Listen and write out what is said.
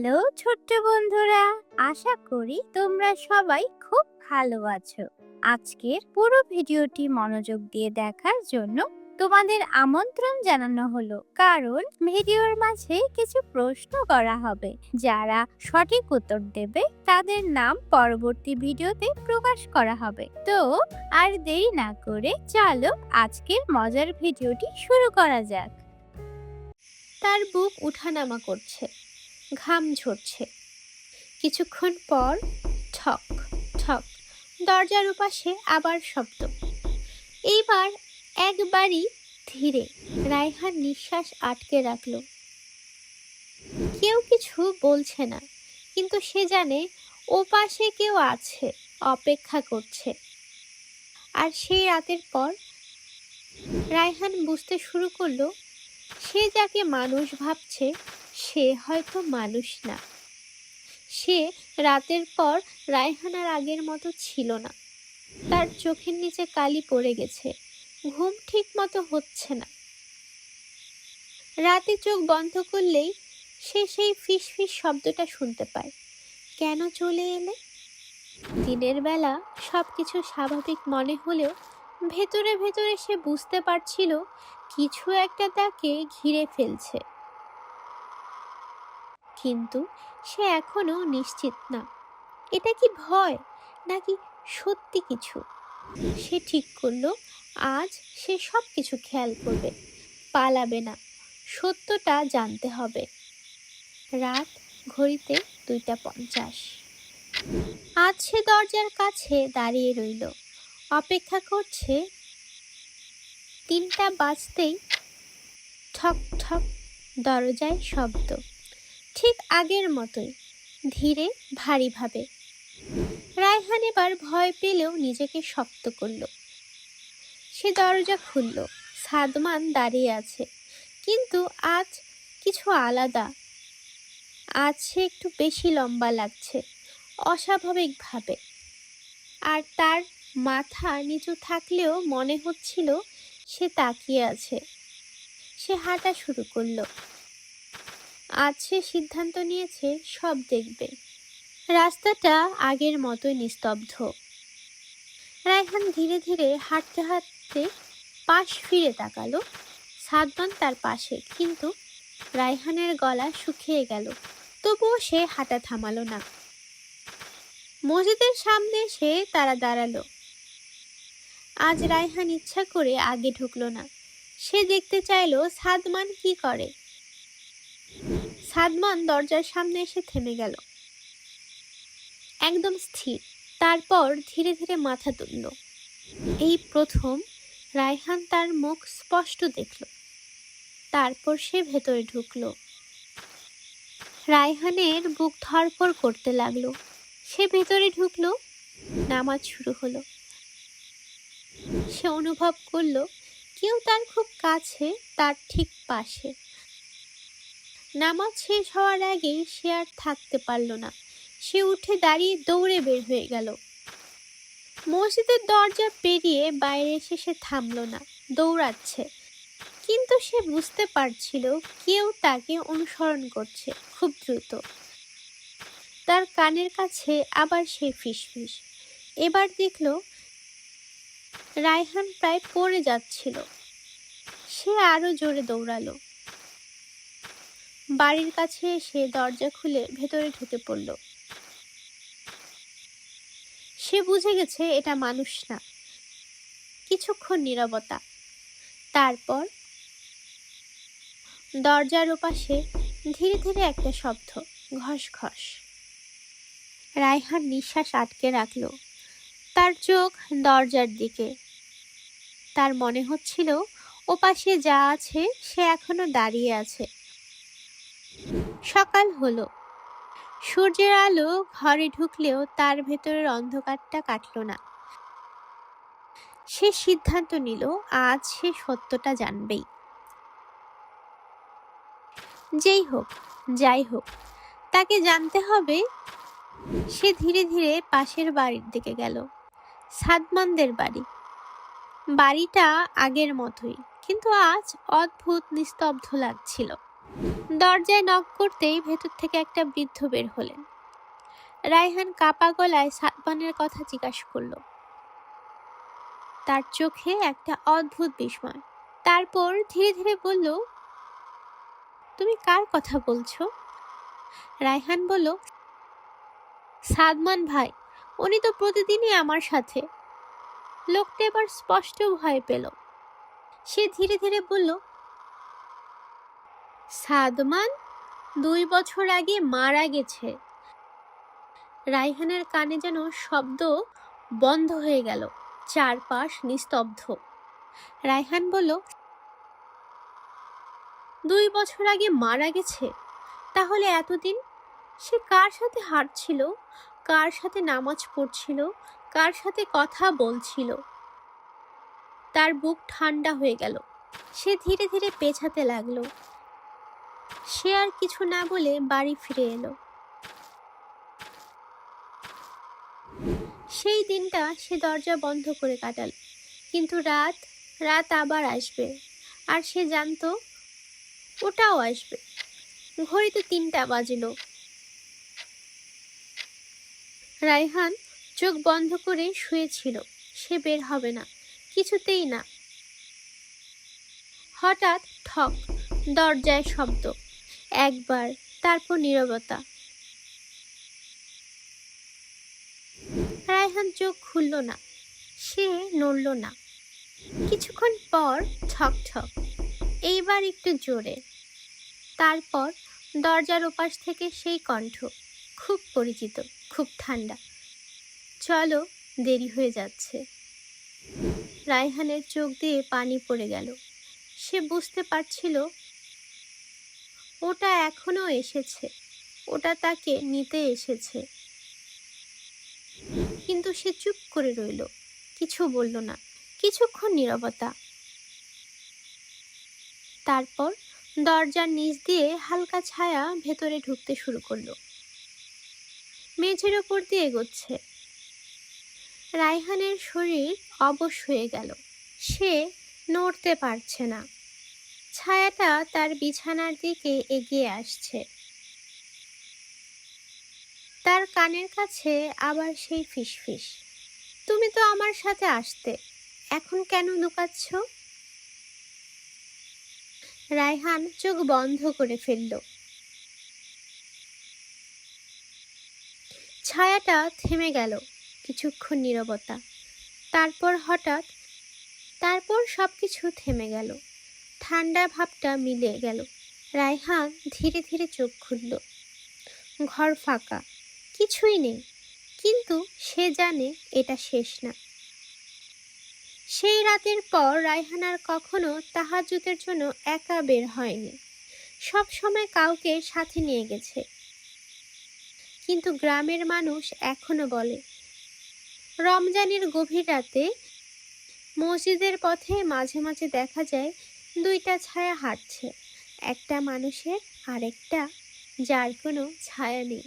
Hello ছোট্ট বন্ধুরা, আশা করি তোমরা সবাই খুব ভালো আছো। আজকের পুরো ভিডিওটি মনোযোগ দিয়ে দেখার জন্য তোমাদের আমন্ত্রণ জানানো হলো, কারণ ভিডিওর মাঝে কিছু প্রশ্ন করা হবে। যারা সঠিক উত্তর দেবে তাদের নাম পরবর্তী ভিডিওতে প্রকাশ করা হবে। তো আর দেরি না করে চলো আজকের মজার ভিডিওটি শুরু করা যাক। তার বুক উঠানামা করছে, ঘাম ঝরছে। কিছুক্ষণ পর ঠক ঠক, দরজার ওপাশে আবার শব্দ। এইবার একবারই ধীরে। রায়হান নিঃশ্বাস আটকে রাখল। কেউ কিছু বলছে না, কিন্তু সে জানে ওপাশে কেউ আছে, অপেক্ষা করছে। আর সেই রাতের পর রায়হান বুঝতে শুরু করলো, সে যাকে মানুষ ভাবছে সে হয়তো মানুষ না। সে রাতের পর রায়হান আর আগের মতো ছিল না। তার চোখের নিচে কালি পড়ে গেছে, ঘুম ঠিক মতো হচ্ছে না। রাতে চোখ বন্ধ করলেই সে সেই ফিস ফিস শব্দটা শুনতে পায়। কেন চলে এলে? দিনের বেলা সবকিছু স্বাভাবিক মনে হলেও ভেতরে ভেতরে সে বুঝতে পারছিল কিছু একটা তাকে ঘিরে ফেলছে। কিন্তু সে এখনো নিশ্চিত না, এটা কি ভয় নাকি সত্যি কিছু। সে ঠিক করলো আজ সে সব কিছু খেয়াল করবে, পালাবে না, সত্যটা জানতে হবে। রাত ঘড়িতে 2:50। আজ সে দরজার কাছে দাঁড়িয়ে রইল, অপেক্ষা করছে। 3টা বাজতেই ঠক ঠক, দরজায় শব্দ, ঠিক আগের মতোই, ধীরে ভারীভাবে। রায়হান এবার ভয় পেলেও নিজেকে শক্ত করল। সে দরজা খুলল। সাদমান দাঁড়িয়ে আছে, কিন্তু আজ কিছু আলাদা। আজ সে একটু বেশি লম্বা লাগছে, অস্বাভাবিকভাবে। আর তার মাথা নিচু থাকলেও মনে হচ্ছিল সে তাকিয়ে আছে। সে হাঁটা শুরু করলো। আজ সে সিদ্ধান্ত নিয়েছে সব দেখবে। রাস্তাটা আগের মতোই নিস্তব্ধ। রায়হান ধীরে ধীরে হাঁটতে হাঁটতে পাশ ফিরে তাকালো। সাদমান তার পাশে, কিন্তু রায়হানের গলা শুকিয়ে গেল। তবুও সে হাঁটা থামালো না। মসজিদের সামনে এসে তারা দাঁড়ালো। আজ রায়হান ইচ্ছা করে আগে ঢুকলো না। সে দেখতে চাইলো সাদমান কি করে। সাদমান দরজার সামনে এসে থেমে গেল, একদম স্থির। তারপর ধীরে ধীরে মাথা তুলল। এই প্রথম রায়হান তার মুখ স্পষ্ট দেখল। তারপর সে ভেতরে ঢুকলো। রায়হানের বুক ধড়ফড় করতে লাগলো। সে ভেতরে ঢুকলো। নামাজ শুরু হলো। সে অনুভব করলো কেউ তার খুব কাছে, তার ঠিক পাশে। নামাজ শেষ হওয়ার আগেই সে আর থাকতে পারল না। সে উঠে দাঁড়িয়ে দৌড়ে বের হয়ে গেল। মসজিদের দরজা পেরিয়ে বাইরে এসে সে থামলো না, দৌড়াচ্ছে। কিন্তু সে বুঝতে পারছিল কেউ তাকে অনুসরণ করছে খুব দ্রুত। তার কানের কাছে আবার সেই ফিসফিস। এবার দেখল রায়হান প্রায় পড়ে যাচ্ছিল। সে আরো জোরে দৌড়ালো। বাড়ির কাছে এসে দরজা খুলে ভেতরে ঢুকে পড়ল। সে বুঝে গেছে এটা মানুষ না। কিছুক্ষণ নীরবতা। তারপর দরজার ওপাশে ধীরে ধীরে একটা শব্দ, ঘস ঘস। রায়হান নিঃশ্বাস আটকে রাখল। তার চোখ দরজার দিকে। তার মনে হচ্ছিল ওপাশে যা আছে সে এখনো দাঁড়িয়ে আছে। সকাল হলো। সূর্যের আলো ঘরে ঢুকলেও তার ভেতরের অন্ধকারটা কাটল না। সে সিদ্ধান্ত নিল আজ সে সত্যটা জানবেই। যেই হোক, যাই হোক, তাকে জানতে হবে। সে ধীরে ধীরে পাশের বাড়ির দিকে গেল। সাদমানদের বাড়ি। বাড়িটা আগের মতোই, কিন্তু আজ অদ্ভুত নিস্তব্ধ লাগছিল। দরজায় নক করতেই ভেতর থেকে একটা বৃদ্ধ বের হলেন। রায়হান কাপা গলায় সাদমানের কথা জিজ্ঞাসা করলো। তার চোখে একটা অদ্ভুত বিস্ময়। তারপর ধীরে ধীরে বলল, তুমি কার কথা বলছো? রায়হান বলল, সাদমান ভাই, উনি তো প্রতিদিনই আমার সাথে। লোকটা এবার স্পষ্ট ভয় পেল। সে ধীরে ধীরে বলল, সাদমান 2 বছর আগে মারা গেছে। রায়হানের কানে যেন শব্দ বন্ধ হয়ে গেল, চারপাশ নিস্তব্ধ। রায়হান বলল, 2 বছর আগে মারা গেছে? তাহলে এতদিন সে কার সাথে হাঁটছিল, কার সাথে নামাজ পড়ছিল, কার সাথে কথা বলছিল? তার বুক ঠান্ডা হয়ে গেল। সে ধীরে ধীরে পেছাতে লাগলো। সে আর কিছু না বলে বাড়ি ফিরে এলো। সেই দিনটা সে দরজা বন্ধ করে কাটাল। কিন্তু রাত আবার আসবে, আর সে জানতো ওটাও আসবে। ঘড়িতে 3টা বাজলো। রায়হান চোখ বন্ধ করে শুয়েছিল। সে বের হবে না, কিছুতেই না। হঠাৎ ঠক, দরজায় শব্দ। একবার, তারপর নীরবতা। রায়হান চোখ খুলল না, সে নড়ল না। কিছুক্ষণ পর ঠক ঠক, এইবার একটু জোরে। তারপর দরজার ওপাশ থেকে সেই কণ্ঠ, খুব পরিচিত, খুব ঠান্ডা। চলো, দেরি হয়ে যাচ্ছে। রায়হানের চোখ দিয়ে পানি পড়ে গেল। সে বুঝতে পারছিল ওটা এখনো এসেছে, ওটা তাকে নিতে এসেছে। কিন্তু সে চুপ করে রইল, কিছু বলল না। কিছুক্ষণ নীরবতা। তারপর দরজার নিচ দিয়ে হালকা ছায়া ভেতরে ঢুকতে শুরু করলো। মেঝের ওপর দিয়ে এগোচ্ছে। রায়হানের শরীর অবশ হয়ে গেল। সে নড়তে পারছে না। ছায়াটা তার বিছানার দিকে এগিয়ে আসছে। তার কানের কাছে আবার সেই ফিসফিস, তুমি তো আমার সাথে আসতে, এখন কেন লুকাচ্ছ? রায়হান চোখ বন্ধ করে ফেলল। ছায়াটা থেমে গেল। কিছুক্ষণ নীরবতা। তারপর সবকিছু থেমে গেল। ঠান্ডা ভাবটা মিলে গেল। রায়হান ধীরে ধীরে চোখ খুলল। ঘর ফাঁকা, কিছুই নেই। কিন্তু সে জানে এটা শেষ না। সেই রাতের পর রায়হান আর কখনো তাহাজ্জুদের জন্য একা বের হয়নি। সব সময় কাউকে সাথে নিয়ে গেছে। কিন্তু গ্রামের মানুষ এখনো বলে, রমজানের গভীর রাতে মসজিদের পথে মাঝে মাঝে দেখা যায় 2টা ছায়া হাঁটছে, একটা মানুষের আর একটা যার কোনো ছায়া নেই।